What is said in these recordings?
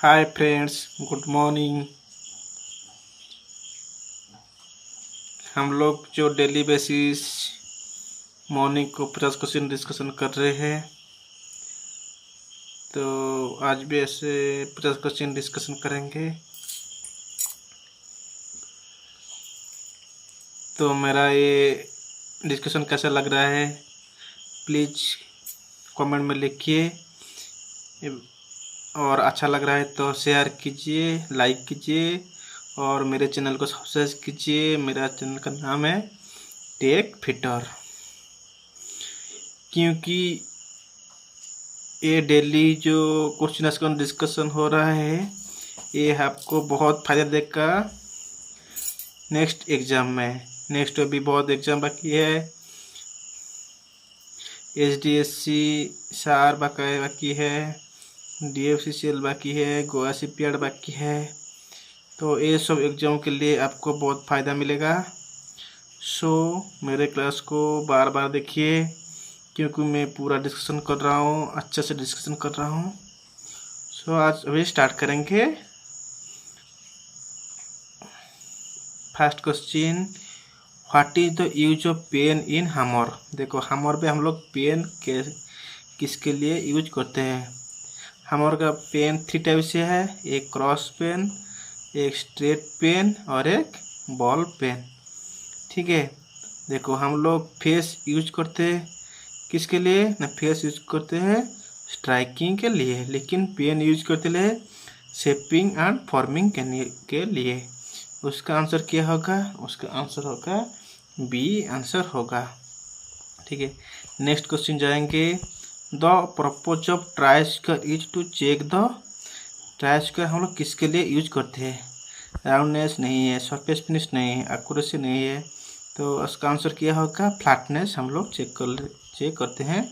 Hi friends, good morning. हम लोग जो डेली बेसिस मॉर्निंग को 50 क्वेश्चन डिस्कशन कर रहे हैं, तो आज भी ऐसे 50 क्वेश्चन डिस्कशन करेंगे। तो मेरा ये डिस्कशन कैसा लग रहा है प्लीज़ कमेंट में लिखिए, और अच्छा लग रहा है तो शेयर कीजिए, लाइक कीजिए और मेरे चैनल को सब्सक्राइब कीजिए। मेरा चैनल का नाम है टेक फिटर। क्योंकि ये डेली जो क्वेश्चन का डिस्कशन हो रहा है, ये आपको बहुत फ़ायदा देगा नेक्स्ट एग्ज़ाम में। नेक्स्ट अभी बहुत एग्ज़ाम बाकी है, SDSC SAR बाकी है, DFCCL बाकी है, गोवा शिपयार्ड बाकी है। तो ये सब एग्ज़ाम के लिए आपको बहुत फ़ायदा मिलेगा। सो मेरे क्लास को बार बार देखिए, क्योंकि मैं पूरा डिस्कशन कर रहा हूँ, अच्छे से डिस्कशन कर रहा हूँ। सो आज अभी स्टार्ट करेंगे। First question, what is the use of pain in hammer. देखो, हैमर पे हम लोग पेन के किसके लिए यूज करते हैं। हैमर का पेन 3 टाइप से है, एक क्रॉस पेन, एक स्ट्रेट पेन और एक बॉल पेन। ठीक है, देखो हम लोग फेस यूज करते हैं किसके लिए ना, फेस यूज करते हैं स्ट्राइकिंग के लिए, लेकिन पेन यूज करते लिए शेपिंग एंड फॉर्मिंग के लिए। उसका आंसर क्या होगा? उसका आंसर होगा बी आंसर होगा। ठीक है, नेक्स्ट क्वेश्चन जाएंगे। The purpose of try square is to check the. Try square हम लोग किसके लिए यूज करते हैं? राउंडनेस नहीं है, सरफेस फिनिश नहीं है, एक्यूरेसी नहीं है, तो उसका आंसर क्या होगा? फ्लैटनेस हम लोग चेक करते हैं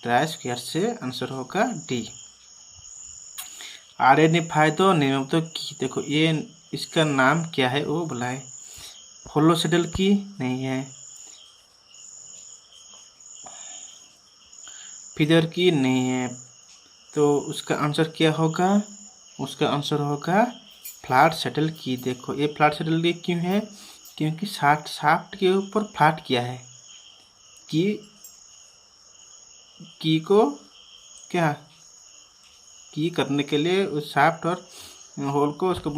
ट्राई स्क्वायर से। आंसर होगा D. Identify the name of the key. देखो, ये इसका नाम क्या है वो बुलाए। होलो सेडल की नहीं है, फिदर की नहीं है, तो उसका आंसर क्या होगा? उसका आंसर होगा फ्लैट सेटल की। देखो, ये फ्लैट सेटल की क्यों है? क्योंकि शाफ्ट के ऊपर फ्लैट किया है। की को क्या की करने के लिए उस शाफ्ट और होल को उसको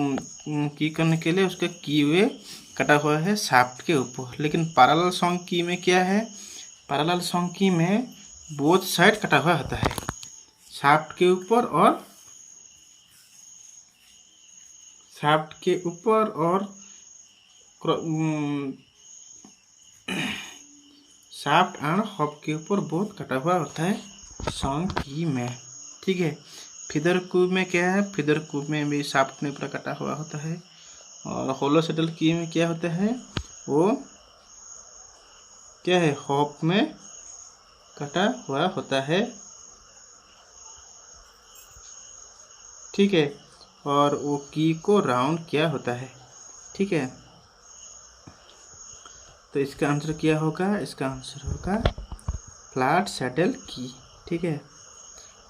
की करने के लिए उसका की वे कटा हुआ है शाफ्ट के ऊपर। लेकिन पैरेलल सॉन्ग की में क्या है? पैरेलल सॉन्ग की में बोथ साइड कटा हुआ होता है, शाफ्ट के ऊपर और शाफ्ट एंड हॉप के ऊपर बोथ कटा हुआ होता है सॉन्ग की में। ठीक है, फिदर क्यूब में क्या है? फिदर क्यूब में भी शाफ्ट में पूरा कटा हुआ होता है। और होलो सेटल की में क्या होता है? वो क्या है? हॉप में कटा हुआ होता है। ठीक है, और वो की को राउंड किया होता है। ठीक है, तो इसका आंसर क्या होगा? इसका आंसर होगा फ्लैट सेटल की। ठीक है,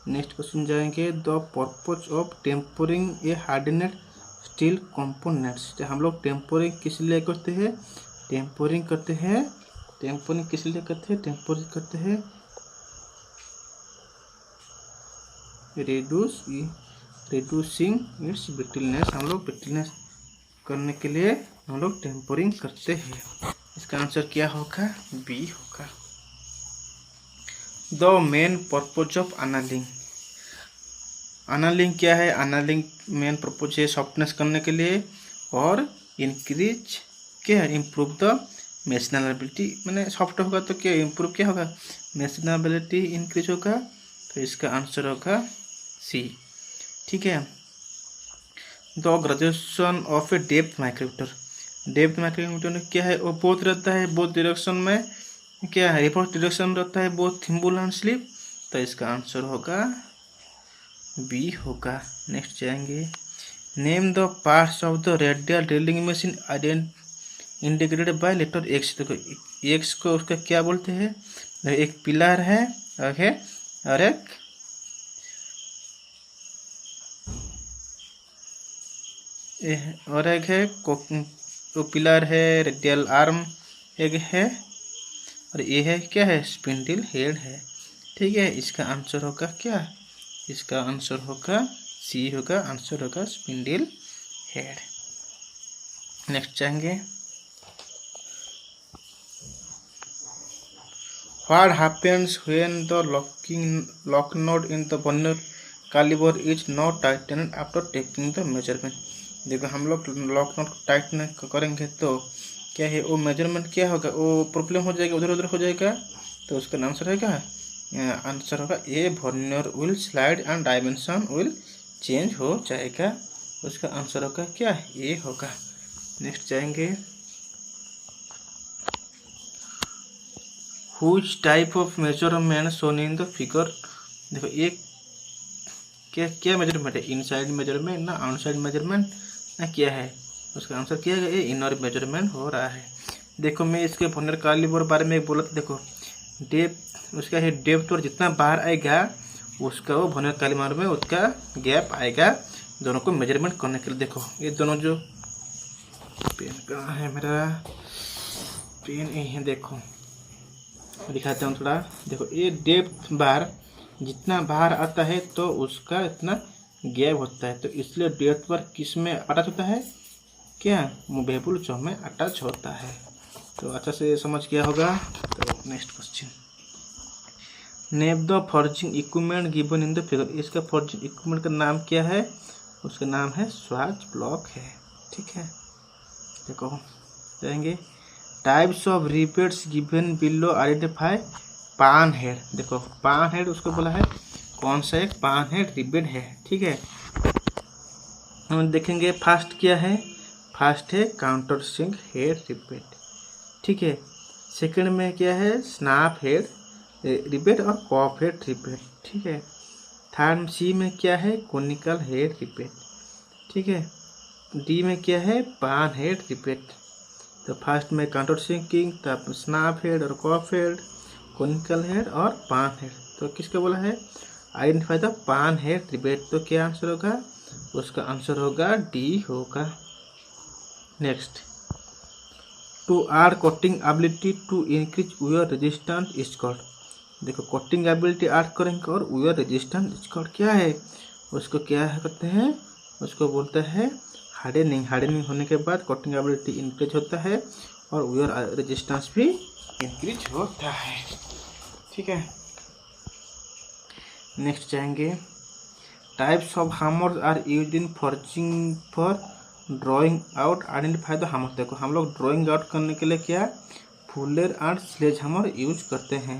नेक्स्ट क्वेश्चन जाएंगे। The purpose of tempering a hardened steel components. हम लोग टेम्परिंग किस लिए करते हैं? टेम्परिंग करते हैं रिड्यूसिंग इट्स ब्रिटलनेस। हम लोग ब्रिटलनेस करने के लिए हम लोग टेम्परिंग करते हैं। इसका आंसर क्या होगा? बी होगा। The main purpose of annealing. Annealing क्या है? अनलिंग मेन पर्पज है सॉफ्टनेस करने के लिए और इंक्रीज क्या है? Improve the machinability. मैंने सॉफ्ट होगा तो क्या इम्प्रूव क्या होगा? मेशनेबिलिटी इंक्रीज होगा, तो इसका आंसर होगा सी। ठीक है, the graduation of a depth micrometer. Depth micrometer में क्या है? वो बोथ रहता है, बोथ डायरेक्शन में क्या है? रिवर्स डायरेक्शन में रहता है, बोथ थिम्बल एंड स्लिप, तो इसका आंसर होगा बी होगा। नेक्स्ट जाएंगे। Name the parts of the radial drilling machine indicated by letter X. देखो, एक्स को उसका क्या बोलते हैं? एक पिलर है, ओके, और एक और एक है पिलर है, रेडियल आर्म एक है, और ये है क्या है, स्पिंडल हेड है। ठीक है, इसका आंसर होगा क्या, इसका आंसर होगा सी होगा, आंसर होगा स्पिंडल हेड। नेक्स्ट जाएंगे, What happens when the lock node in the vernier caliper is not tightened after taking the measurement? देखो हम लोग लॉक नोट टाइटन करेंगे तो क्या है, वो मेजरमेंट क्या होगा, वो प्रॉब्लम हो जाएगा, उधर उधर हो जाएगा। तो उसका आंसर है क्या, आंसर होगा A, vernier will slide and dimension will change हो जाएगा। उसका आंसर होगा क्या, ए होगा। नेक्स्ट जाएंगे, Which type of measurement shown in the figure? देखो ये क्या क्या मेजरमेंट है, इनसाइड मेजरमेंट ना आउटसाइड मेजरमेंट ना क्या है, उसका आंसर क्या है, ये इनर मेजरमेंट हो रहा है। देखो मैं इसके वर्नियर कैलिपर बारे में बोला था, देखो डेप्थ उसका है, डेप्थ और जितना बाहर आएगा उसका वो वर्नियर कैलिपर में उसका गैप आएगा दोनों को मेजरमेंट करने के लिए। देखो ये दोनों जो पेन कहाँ है, मेरा पेन यही है, देखो दिखाता हूँ थोड़ा। देखो ये डेप्थ बार जितना बाहर आता है तो उसका इतना गैप होता है, तो इसलिए डेप्थ बार किस में अटैच होता है, क्या मूवेबल जॉब में अटैच होता है। तो अच्छा से समझ गया होगा। तो next question, name the forging equipment given in the figure. इसका फॉर्जिंग इक्विपमेंट का नाम क्या है, उसका नाम है स्वाच ब्लॉक है। ठीक है, देखो जाएंगे, types of rivets given below identify pan head. देखो पान हेड उसको बोला है, कौन सा एक पान हेड रिपेट है। ठीक है, हम देखेंगे फर्स्ट क्या है, फर्स्ट है काउंटर सिंक हेड रिपेट। ठीक है, सेकंड में क्या है, स्नैप हेड रिपेट और पॉप हेड रिपेट। ठीक है, थर्ड सी में क्या है, कोनिकल हेड रिपेट। ठीक है, डी में क्या है, पान हेड रिपेट। तो फर्स्ट में काउंटर सिंकिंग, तब स्नैप हेड और कॉप हेड, कोनिकल हेड और पान हेड। तो किसका बोला है, identify the pan head rivet. तो क्या आंसर होगा, उसका आंसर होगा डी होगा। Next, to add coating ability to increase wear resistance is called. देखो कोटिंग एबिलिटी ऐड करेंगे और वेयर रेजिस्टेंस इज कॉल्ड क्या है, उसको क्या करते हैं, उसको बोलते हैं हार्डनिंग। हार्डनिंग होने के बाद कोटिंग एबिलिटी इंक्रीज होता है और वेयर रेजिस्टेंस भी इंक्रीज होता है। ठीक है, नेक्स्ट जाएंगे, types of hammers are used in forging for drawing out identify the hammer. देखो हम लोग ड्राइंग आउट करने के लिए क्या, fuller and sledge hammer use करते हैं।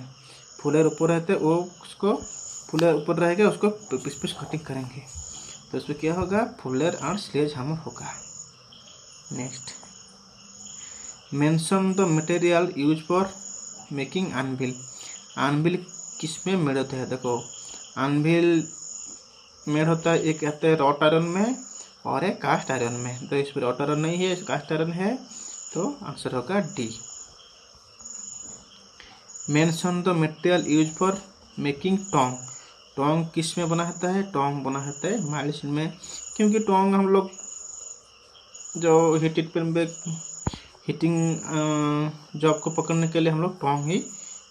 फुलर ऊपर रहते हैं, वो उसको फुलर ऊपर रहेगा, उसको पीस पीस कटिंग करेंगे, तो इसमें क्या होगा, फुलर एंड स्लेज हैमर होगा। Next, mention the material use for making anvil. Anvil किस में मेड होता है, देखो एनविल मेड होता है, एक आता है रॉट आयरन में और एक कास्ट आयरन में। तो इसमें रॉट आयरन नहीं है, कास्ट आयरन है, तो आंसर होगा D. Mention the material use for making tong. Tong किस में बना होता है, टोंग बना होता है माइल्स में, क्योंकि टोंग हम लोग जो हीटेड पेन पे हीटिंग जॉब को पकड़ने के लिए हम लोग टोंग ही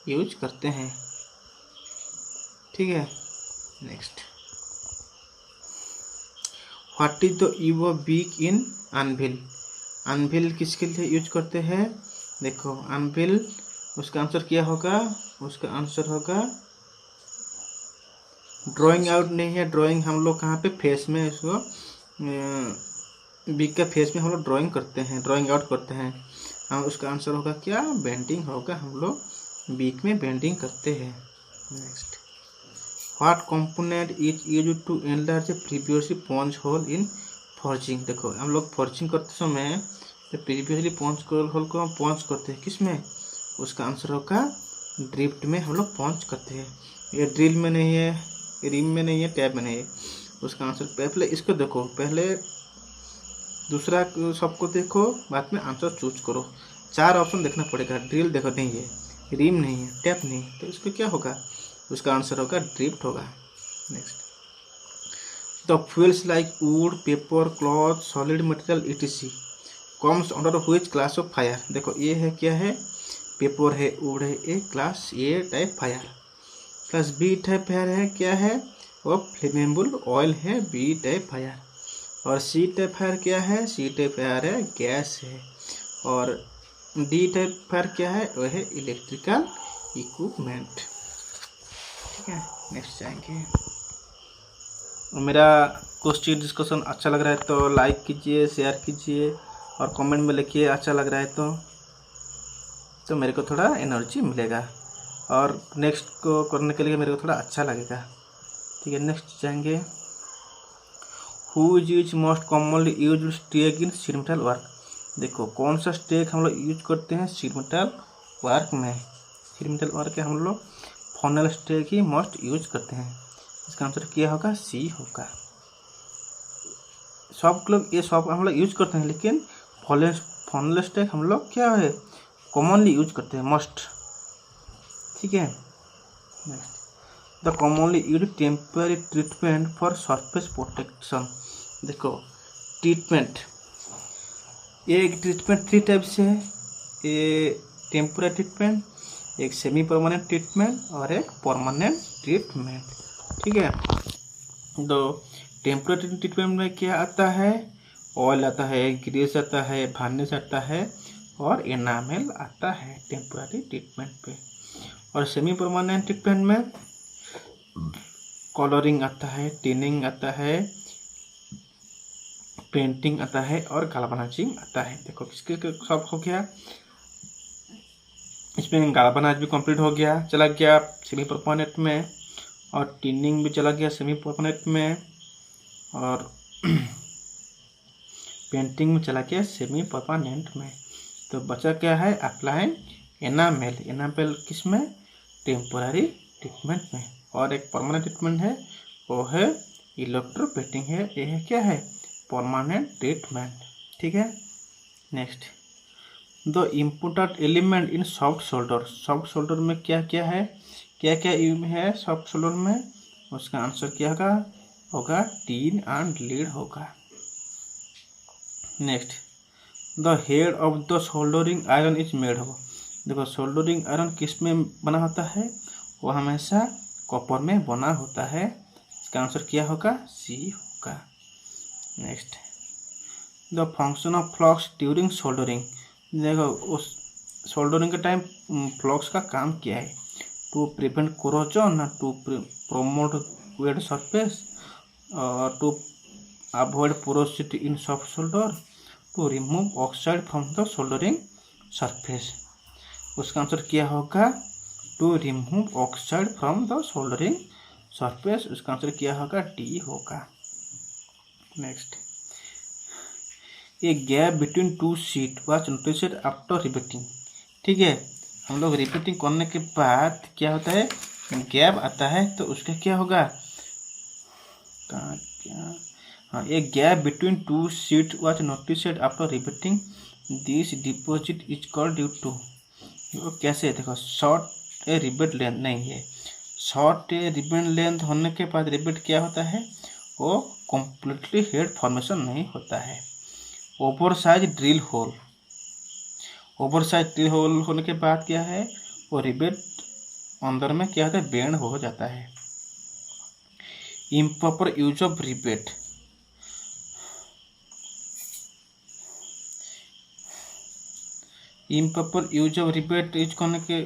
यूज करते हैं। ठीक है, next, what is the use of beak in anvil. Anvil किसके लिए यूज करते हैं, देखो एनविल उसका आंसर क्या होगा, उसका आंसर होगा ड्राइंग आउट नहीं है। ड्राइंग हम लोग कहाँ पे, फेस में, इसको बीक का फेस में हम लोग ड्राइंग करते हैं, ड्राइंग आउट करते हैं। हम उसका आंसर होगा क्या, बेंडिंग होगा, हम लोग बीक में बेंडिंग करते हैं। Next, what component is used to enlarge previously punch hole in forging. देखो हम लोग फॉर्जिंग करते समय प्रीवियसली पंच होल को हम पंच करते हैं किस में, उसका आंसर होगा ड्रिफ्ट में हम लोग पंच करते हैं। ये ड्रिल में नहीं है, रिम में नहीं है, टैब में नहीं है। उसका आंसर पहले इसको देखो, पहले दूसरा सबको देखो, बाद में आंसर चूज करो। 4 ऑप्शन देखना पड़ेगा, ड्रिल देखो नहीं है, रिम नहीं है, टैप नहीं है, तो इसको क्या होगा, उसका आंसर होगा ड्रिफ्ट होगा। Next, the fuels like wood, paper, cloth, solid material etc comes under which class of fire. देखो ये है क्या है, पेपर है, वुड है, A class A type fire. Class B type fire है क्या है, वो फ्लेमेबल ऑयल है, बी टाइप फायर। और सी टाइप फायर क्या है, सी टाइप फायर है गैस है। और डी टाइप फायर क्या है, वह है इलेक्ट्रिकल इक्विपमेंट। ठीक है, नेक्स्ट जाएंगे। मेरा क्वेश्चन डिस्कशन अच्छा लग रहा है तो लाइक कीजिए, शेयर कीजिए और कमेंट में लिखिए अच्छा लग रहा है तो मेरे को थोड़ा एनर्जी मिलेगा और नेक्स्ट को करने के लिए मेरे को थोड़ा अच्छा लगेगा। ठीक है, नेक्स्ट जाएंगे। Who is most commonly used stake in sheet metal work. देखो कौन सा स्टेक हम लोग यूज करते हैं शीट मेटल वर्क में। शीट मेटल वर्क हम लोग फॉनल स्टेक ही मोस्ट यूज करते हैं। इसका आंसर क्या होगा, सी होगा। सब लोग ये सब हम लोग यूज करते हैं, लेकिन फॉनल स्टेक हम लोग क्या है कॉमनली यूज करते हैं मोस्ट। ठीक है, next the commonly use temporary treatment for surface protection. देखो ट्रीटमेंट, एक ट्रीटमेंट थ्री टाइप से है, ये टेम्पररी ट्रीटमेंट, एक सेमी परमानेंट ट्रीटमेंट और एक परमानेंट ट्रीटमेंट। ठीक है, तो टेम्पररी ट्रीटमेंट में क्या आता है, ऑयल आता है, ग्रीस आता है, वार्निश आता है और एनामेल आता है टेम्पररी ट्रीटमेंट पे। और सेमी परमानेंट ट्रीटमेंट में कलरिंग आता है, टिनिंग आता है, पेंटिंग आता है और गाल्वनाइजिंग आता है। देखो किसके सब हो गया, इसमें गाल्वनाइज भी कंप्लीट हो गया, चला गया सेमी परमानेंट में, और टिनिंग भी चला गया सेमी परमानेंट में, और पेंटिंग में चला गया सेमी परमानेंट में। तो बचा क्या है, अप्लाइंग एनामेल। एनामेल किस में, टेम्पोररी ट्रीटमेंट में। और एक परमानेंट ट्रीटमेंट है, वो है इलेक्ट्रोप्लेटिंग है, ये है क्या है, परमानेंट ट्रीटमेंट। ठीक है, next the important element in soft solder. Soft solder में क्या क्या है, क्या क्या है सॉफ्ट सोल्डर में, उसका आंसर क्या होगा टीन एंड लीड होगा। Next the head of the soldering iron is made हो। देखो सोल्डरिंग आयरन किस में बना होता है, वो हमेशा कॉपर में बना होता है। इसका आंसर क्या होगा, सी होगा। Next the function of flux during soldering. देखो उस सोल्डरिंग के टाइम फ्लक्स का काम क्या है, to prevent corrosion, to promote wet surface, to avoid porosity in soft solder, to remove oxide from the soldering surface. उसका answer क्या होगा, to remove oxide from the soldering surface. उसका answer क्या होगा, डी होगा। Next a gap between two sheet was noticed after riveting. ठीक है, हम लोग रिबेटिंग करने के बाद क्या होता है, गैप आता है, तो उसका क्या होगा, हाँ, a gap between two sheet was noticed after riveting, this deposit is called due to. कैसे, देखो शॉर्ट ए रिबेट लेंथ नहीं है, शॉर्ट ए रिबेट लेंथ होने के बाद रिबेट क्या होता है, वो कम्प्लीटली हेड फॉर्मेशन नहीं होता है। Oversize drill hole, oversize drill hole होने के बाद क्या है, वो रिबेट अंदर में क्या होता है, बेंड हो जाता है। Improper use of rebate, improper use of rebate use करने के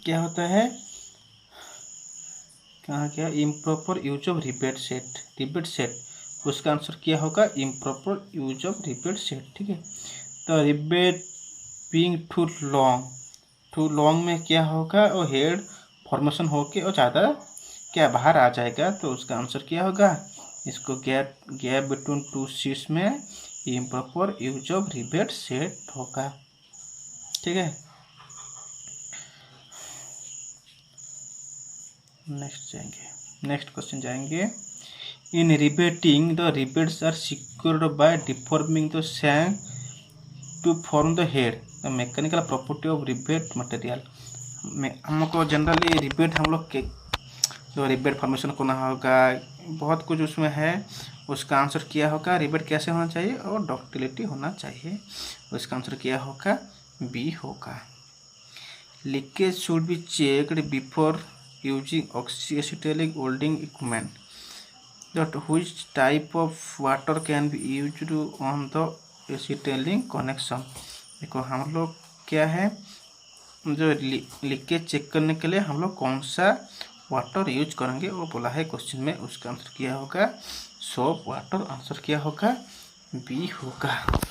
क्या होता है, कहाँ क्या, improper use of rivet set, rebate set. उसका आंसर क्या होगा, improper use of rivet set. ठीक है, तो रिबेट बीइंग टू लॉन्ग में क्या होगा, वो हेड फॉर्मेशन होके और ज़्यादा क्या बाहर आ जाएगा, तो उसका आंसर क्या होगा, इसको गैप बिटवीन टू शीट्स में improper use of rivet set होगा। ठीक है, नेक्स्ट क्वेश्चन जाएंगे। In riveting the rivets are secured by deforming the shank to form the head, the mechanical property of rivet material. हमको generally rivet हम लोग के जो रिबेट फॉर्मेशन होना होगा, बहुत कुछ उसमें है। उसका आंसर क्या होगा, रिबेट कैसे होना चाहिए और डक्टिलिटी होना चाहिए। उसका आंसर क्या होगा, बी होगा। Leakage should be checked before using oxyacetylene welding equipment. that which type of water can be used on the acetylene connection। देखो हम लोग क्या है, जो लीकेज चेक करने के लिए हम लोग कौन सा वाटर यूज करेंगे वो बोला है क्वेश्चन में। उसका आंसर क्या होगा, सोप वाटर। आंसर क्या होगा, बी होगा।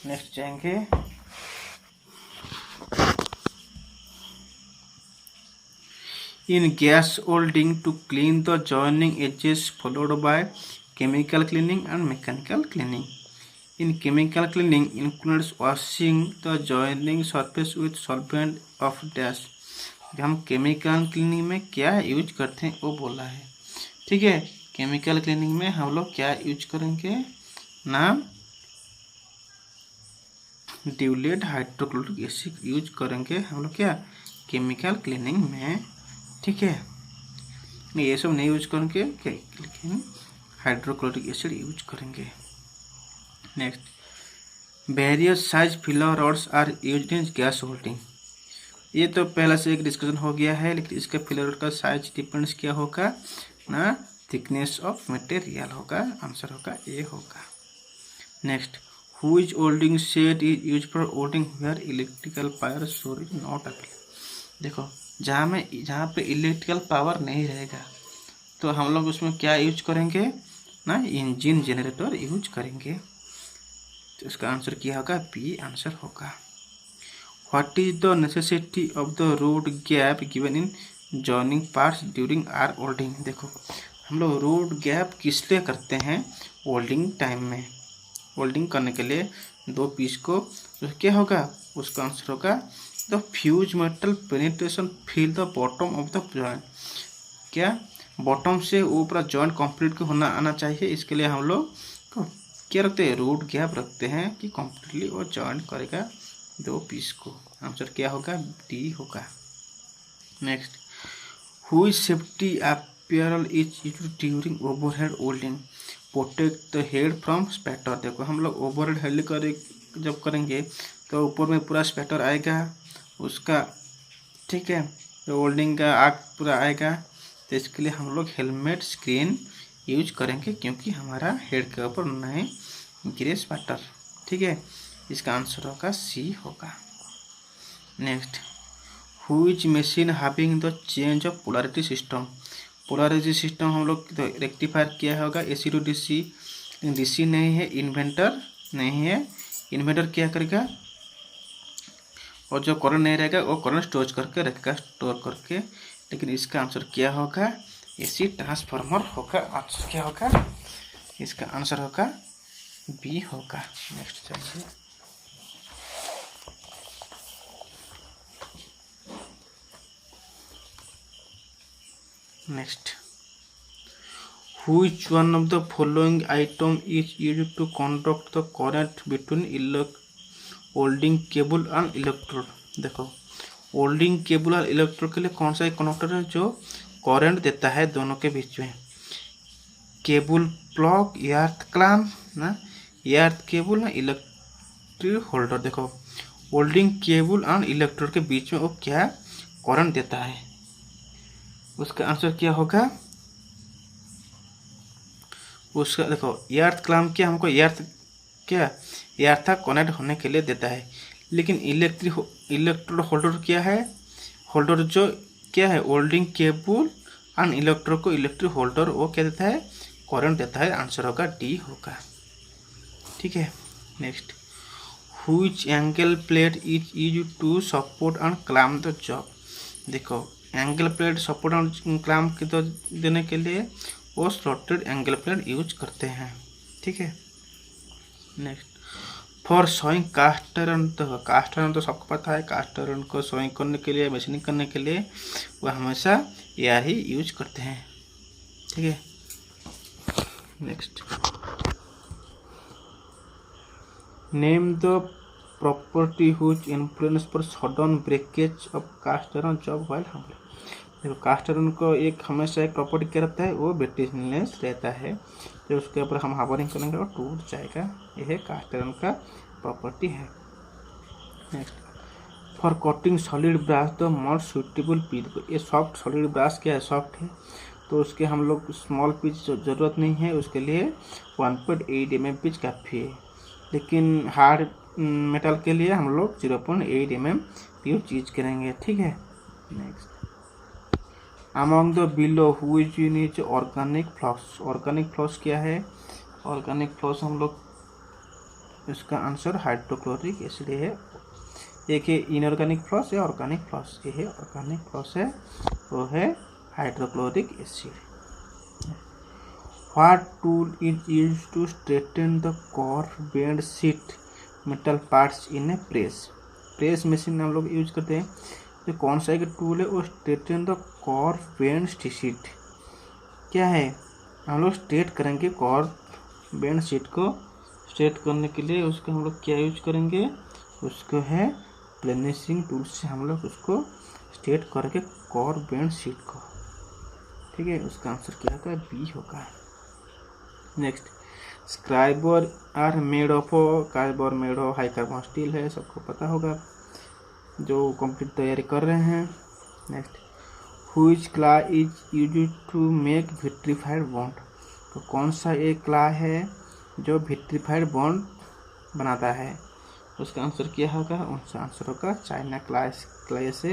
नेक्स्ट जाएंगे, in gas welding to clean the joining edges followed by chemical cleaning and mechanical cleaning। in chemical cleaning includes washing the joining surface with solvent of dash। हम chemical cleaning में क्या use करते हैं वो बोला है, ठीक है। केमिकल क्लीनिंग में हम लोग क्या यूज करेंगे ना, डिल्यूटेड हाइड्रोक्लोरिक एसिड यूज करेंगे हम लोग क्या, केमिकल क्लीनिंग में, ठीक है। ये सब नहीं यूज करेंगे, लेकिन हाइड्रोक्लोरिक एसिड यूज करेंगे। Next, various size filler rods are used in gas welding. ये तो पहला से एक डिस्कशन हो गया है, लेकिन इसका फिलर रॉड का साइज डिपेंड्स क्या होगा ना, थिकनेस ऑफ मटेरियल होगा। आंसर होगा ए होगा। Next, which welding set is used for welding where electrical power source is not available. देखो जहाँ पे इलेक्ट्रिकल पावर नहीं रहेगा तो हम लोग उसमें क्या यूज करेंगे ना, इंजन जनरेटर यूज करेंगे। तो इसका आंसर क्या होगा, बी आंसर होगा। What is the necessity of the root gap given in joining parts during arc welding. देखो हम लोग रोड गैप किस लिए करते हैं, वेल्डिंग टाइम में। वेल्डिंग करने के लिए दो पीस को तो क्या होगा, उसका आंसर होगा the fuse metal penetration fill the bottom of the joint. क्या बॉटम से ऊपर जॉइंट कंप्लीट होना आना चाहिए, इसके लिए हम लोग क्या रखते हैं, रूट गैप रखते हैं कि कंप्लीटली वो जॉइंट करेगा दो पीस को। आंसर क्या होगा, डी होगा। नेक्स्ट, हुई safety apparel is used during overhead welding protect the head from spatter. देखो हम लोग ओवरहेड हेड जब करेंगे तो ऊपर में पूरा स्पैटर आएगा उसका, ठीक है, तो वेल्डिंग का आग पूरा आएगा। तो इसके लिए हम लोग हेलमेट स्क्रीन यूज करेंगे क्योंकि हमारा हेड के ऊपर नहीं गिरे स्पैटर, ठीक है। इसका आंसर होगा सी होगा। Next, which machine having the change of polarity system. Polarity system हम लोग रेक्टिफायर किया होगा एसी टू डीसी, डीसी नहीं है, इन्वेंटर नहीं है। इन्वेंटर क्या करेगा, और जो करंट नहीं रहेगा वो करंट स्टोर करके रखेगा, स्टोर करके। लेकिन इसका आंसर क्या होगा, एसी ट्रांसफार्मर होगा। आंसर क्या होगा, इसका आंसर होगा बी होगा। नेक्स्ट चलिए, next, which one of the following item is used to conduct the current between welding cable and electrode. देखो वेल्डिंग केबल और इलेक्ट्रोड के लिए कौन सा एक कनेक्टर है जो करंट देता है दोनों के बीच में, केबल प्लग, एर्थ क्लैम्प ना, एर्थ केबल ना, इलेक्ट्रिक होल्डर। देखो वेल्डिंग केबल एंड इलेक्ट्रोड के बीच में वो क्या करंट देता है, उसका आंसर क्या होगा, उसका देखो एर्थ क्लैम्प क्या हमको एर्थ कनेक्ट होने के लिए देता है। लेकिन इलेक्ट्रोड होल्डर क्या है, होल्डर जो क्या है वेल्डिंग केबल एंड इलेक्ट्रोड को इलेक्ट्रिक होल्डर वो क्या देता है, करंट देता है। आंसर होगा डी होगा, ठीक है। Next, which angle plate is used to support and clamp the job. देखो angle plate support and clamp के देने के लिए वो स्लॉटेड एंगल प्लेट यूज करते हैं, ठीक है। Next, for sawing cast iron. तो कास्ट आयरन तो सबको पता है, कास्ट आयरन को सोइंग करने के लिए, मशीनिंग करने के लिए वो हमेशा एयर ही यूज करते हैं, ठीक है। Next, name the property whose influence पर sudden breakage of cast iron जब व्हाइल हार्मलेस। देखो कास्ट आयरन को एक हमेशा एक प्रॉपर्टी क्या रहता है, वो ब्रिटिशनेस रहता है, जब उसके ऊपर हम हार्बरिंग करेंगे और टूट जाएगा। यह कास्ट आयरन का प्रॉपर्टी है। Next, for cutting solid brass the more suitable pitch. ये सॉफ्ट सॉलिड ब्रास क्या है, सॉफ्ट है, तो उसके हम लोग स्मॉल पिच ज़रूरत नहीं है, उसके लिए 1.8 mm पिच काफ़ी है। लेकिन हार्ड मेटल के लिए हम लोग 0.8 mm पिच यूज करेंगे। ठीक है। Next, among the below which use is organic flux. Organic flux क्या है, ऑर्गेनिक फ्लॉक्स हम लोग इसका आंसर हाइड्रोक्लोरिक एसिड है। एक है इनऑर्गेनिक फ्लॉक्स या ऑर्गेनिक फ्लॉक्स, ये है ऑर्गेनिक फ्लॉक्स है, वो है hydrochloric acid. What tool is used to straighten the core bend sheet metal parts in a press. Press machine हम लोग यूज करते हैं, तो कौन सा एक टूल है, वो straighten the core bend sheet क्या है, हम लोग स्ट्रेट करेंगे कोर बेंड शीट को स्ट्रेट करने के लिए उसको हम लोग क्या यूज करेंगे, उसको है प्लेनिशिंग टूल से हम लोग उसको स्ट्रेट करके कोर बेंड शीट को। ठीक है, उसका आंसर क्या होगा, बी होगा। Next, scriber are made of, carbon made of high carbon steel है, सबको पता होगा जो कंप्लीट तैयारी कर रहे हैं। Next, which clay is used to make vitrified bond. तो कौन सा एक क्ला है जो विट्रीफाइड बॉन्ड बनाता है, उसका आंसर क्या होगा, उसका आंसर होगा चाइना क्ले से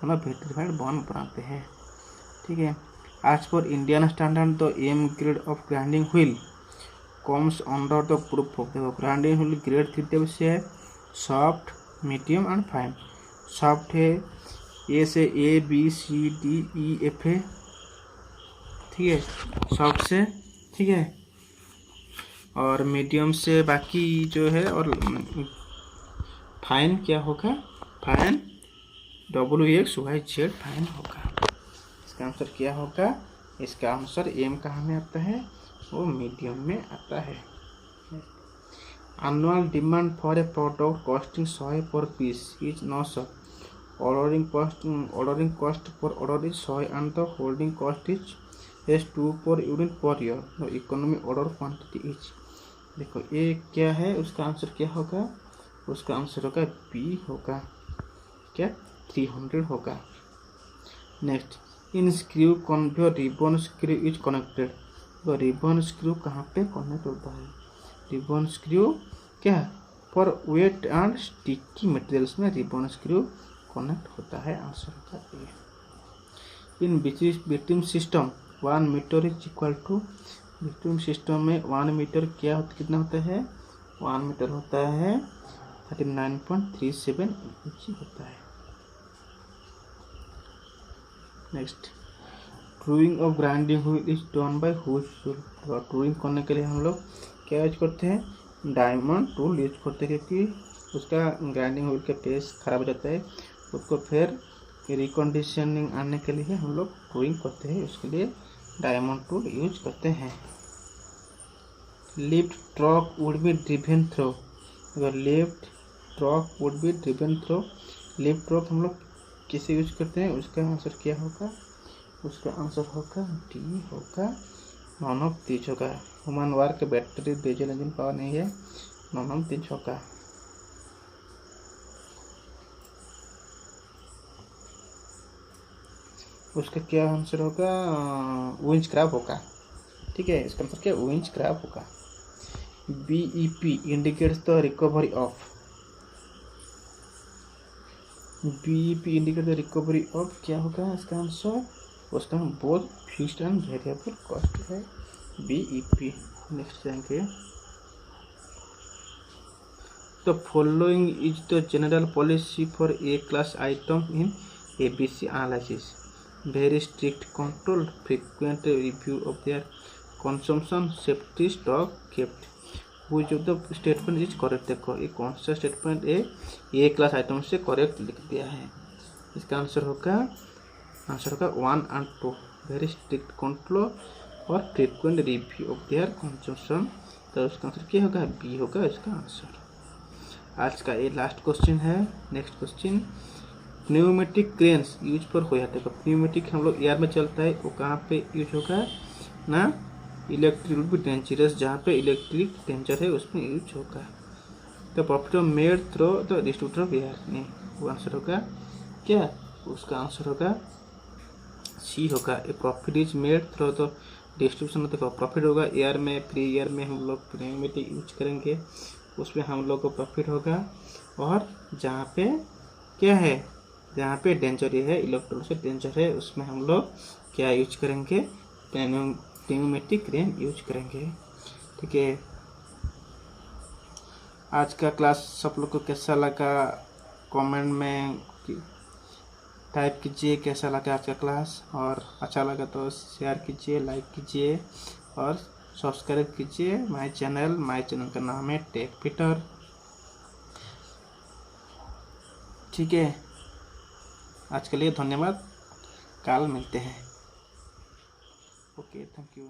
हम लोग विट्रीफाइड बॉन्ड बनाते हैं। ठीक है। आज पर Indian standard the M grade of grinding wheel comes under the group of. देखो ग्राइंडिंग व्हील ग्रेड 3 टाइप से है, soft, medium and fine. Soft है ए से A B C D E F है, ठीक है, सॉफ्ट से, ठीक है, और मीडियम से बाकी जो है, और फाइन क्या होगा, फाइन WXYZ फाइन होगा। इसका आंसर क्या होगा, इसका आंसर एम कहाँ में आता है, वो मीडियम में आता है। Annual demand for a product costing 100 per piece is no sir. Ordering cost for order is 100 and the holding cost is S2 per unit per year. The economy order quantity is। देखो ये क्या है, उसका answer क्या होगा, उसका answer होगा B होगा, क्या 300 होगा। Next, in screw conveyor ribbon screw is connected. तो रिबन स्क्रू कहाँ पे कनेक्ट होता है, रिबन स्क्रू क्या for wet and sticky materials में रिबन स्क्रू कनेक्ट होता है, आंसर होगा ए। इन बिट्यूम system 1 metre is equal to, बिट्यूम सिस्टम में 1 मीटर क्या कितना होता है, 1 मीटर होता है 39.37 इंच होता है। Next, truing of grinding wheel is done by whose tool. Truing करने के लिए हम लोग क्या यूज करते हैं, डायमंड टूल यूज करते हैं, क्योंकि उसका ग्राइंडिंग व्हील का पेस खराब हो जाता है, उसको फिर रिकंडीशनिंग आने के लिए हम लोग ट्रूइंग करते हैं, उसके लिए डायमंड टूल यूज करते हैं। Lift truck would be driven through. अगर lift truck would be driven through, lift truck हम लोग किसे यूज करते हैं, उसका आंसर क्या होगा, उसका आंसर होगा डी होगा, नॉन ऑफ दिस होगा। ह्यूमन वार के बैटरी डीजल इंजन पावर नहीं है, नॉन ऑफ दिस होगा। उसका क्या आंसर होगा, विंच क्रैप होगा। ठीक है, इसका आंसर क्या, विंच क्रैप होगा। BEP indicates the recovery of, BEP indicate the recovery of क्या होगा इसका आंसर, उसका both fixed and variable cost है BEP। नेक्स्ट जाएंगे, the following is the general policy for a class item in ABC analysis. Very strict control, frequent review of their consumption, safety stock kept. Which of the statement is correct. देखो ये कौन सा statement A class item से correct लिख दिया है, इसका answer होगा 1 and 2। वेरी स्ट्रिक्ट कंट्रोल और frequent review of their consumption, तो उसका आंसर क्या होगा, बी होगा इसका आंसर। आज का ये लास्ट क्वेश्चन है। Next question, pneumatic cranes use पर हो जाते हैं। न्यूमेटिक हम लोग एयर में चलता है, वो कहाँ पे यूज होगा ना, इलेक्ट्रिक विल बी डेंजरस, जहाँ पे इलेक्ट्रिक डेंजर है उसमें यूज होगा। The profit made through the distributor of air, नहीं वो आंसर होगा क्या, उसका आंसर होगा सी होगा। A profit is made through the distribution, देखो प्रॉफिट होगा एयर में, फ्री एयर में हम लोग न्यूमेटिक यूज करेंगे, उसमें हम लोग को प्रॉफिट होगा। और जहाँ पे क्या है, जहाँ पे डेंजर है, इलेक्ट्रॉन से डेंजर है, उसमें हम लोग क्या यूज करेंगे, न्यूमेटिक क्रेन यूज करेंगे। ठीक है, आज का क्लास सब लोग को कैसा लगा कमेंट में टाइप कीजिए, कैसा लगा आज का क्लास, और अच्छा लगा तो शेयर कीजिए, लाइक कीजिए और सब्सक्राइब कीजिए माय चैनल का नाम है टेक पीटर। ठीक है, आज के लिए धन्यवाद, कल मिलते हैं। Okay, thank you.